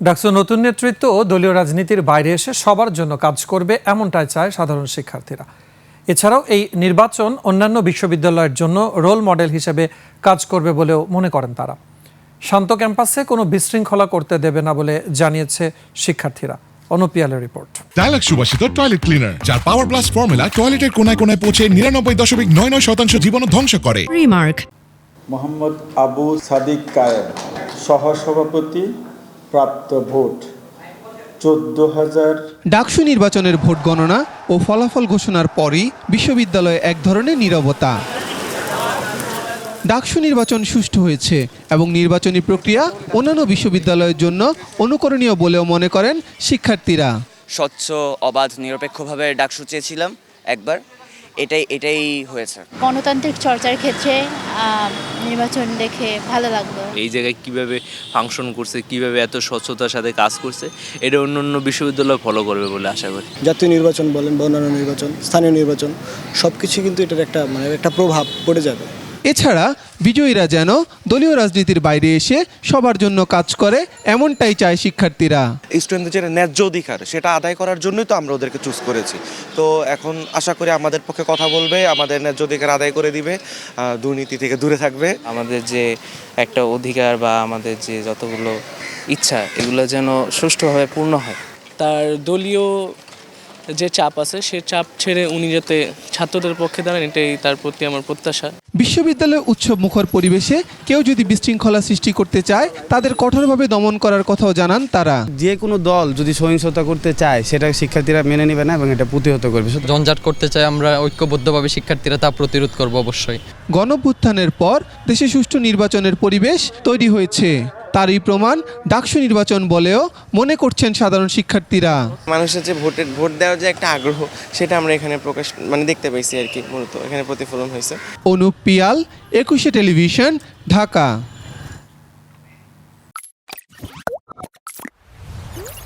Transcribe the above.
ডাকসু নতুন নেতৃত্ব দলীয় রাজনীতির বাইরে এসে সবার জন্য কাজ করবে এমনটাই চায় সাধারণ শিক্ষার্থীরা। এছাড়াও এই নির্বাচন অন্যান্য বিশ্ববিদ্যালয়ের জন্য রোল মডেল হিসেবে কাজ করবে বলেও মনে করেন তারা। শান্ত ক্যাম্পাসে কোনো বিশৃঙ্খলা করতে দেবে না বলে জানিয়েছে শিক্ষার্থীরা। অনুপিয়ালের রিপোর্ট। ডায়ালগ সুবাসিত টয়লেট ক্লিনার, যার পাওয়ার প্লাস ফর্মুলা টয়লেটের কোনায় কোনায় পৌঁছে 99.99% জীবাণু ধ্বংস করে। রিমার্ক। মোহাম্মদ আবু সাদিক কায়েম, সহসভাপতি, প্রাপ্ত ভোট 14,000। ডাকসু নির্বাচনের ভোট গণনা ও ফলাফল ঘোষণার পরই বিশ্ববিদ্যালয়ে এক ধরনের নীরবতা। ডাকসু নির্বাচন সুষ্ঠু হয়েছে এবং নির্বাচনী প্রক্রিয়া অন্যান্য বিশ্ববিদ্যালয়ের জন্য অনুকরণীয় বলেও মনে করেন শিক্ষার্থীরা। স্বচ্ছ, অবাধ, নিরপেক্ষভাবে ডাকসু চেয়েছিলাম একবার, এটাই হয়েছে। গণতান্ত্রিক চর্চার ক্ষেত্রে নির্বাচন দেখে ভালো লাগলো। এই জায়গায় কিভাবে ফাংশন করছে, কিভাবে এত স্বচ্ছতার সাথে কাজ করছে, এটা অন্য বিশ্ববিদ্যালয় ফলো করবে বলে আশা করি। জাতীয় নির্বাচন বলেন বা অন্যান্য নির্বাচন, স্থানীয় নির্বাচন, সবকিছু কিন্তু এটার একটা প্রভাব পড়ে যাবে। এছাড়া বিজয়ীরা যেন দলীয় রাজনীতির বাইরে এসে সবার জন্য কাজ করে এমনটাই চায় শিক্ষার্থীরা। স্টুডেন্টদের যে ন্যায্য অধিকার, সেটা আদায় করার জন্যই তো আমরা ওদেরকে চুজ করেছি। তো এখন আশা করি আমাদের পক্ষে কথা বলবে, আমাদের ন্যায্য অধিকার আদায় করে দিবে, দুর্নীতি থেকে দূরে থাকবে। আমাদের যে একটা অধিকার বা আমাদের যে যতগুলো ইচ্ছা, এগুলো যেন সুষ্ঠুভাবে পূর্ণ হয়। তার দলীয় যে চাপ আছে সে চাপ ছেড়ে উনি যাতে ছাত্রদের পক্ষে দাঁড়ান, এটাই তার প্রতি আমার প্রত্যাশা। বিশ্ববিদ্যালয়ে উৎসব মুখর পরিবেশে কেউ যদি বিশৃঙ্খলা সৃষ্টি করতে চায় তাদের কঠোরভাবে দমন করার কথাও জানান তারা। যে কোনো দল যদি সহিংসতা করতে চায় সেটা শিক্ষার্থীরা মেনে নেবে না এবং এটা প্রতিহত করবে। জঞ্জাট করতে চায়, আমরা ঐক্যবদ্ধভাবে শিক্ষার্থীরা তা প্রতিরোধ করব অবশ্যই। গণঅভ্যুত্থানের পর দেশে সুষ্ঠু নির্বাচনের পরিবেশ তৈরি হয়েছে, তারই প্রমাণ ডাকসু নির্বাচন বলেও মনে করছেন সাধারণ শিক্ষার্থীরা। মানুষের যে ভোট দেওয়ার যে একটা আগ্রহ, সেটা আমরা এখানে দেখতে পাইছি আর কি, মূলত এখানে প্রতিফলন হয়েছে। অনুপ পিয়াল, 21 টেলিভিশন, ঢাকা।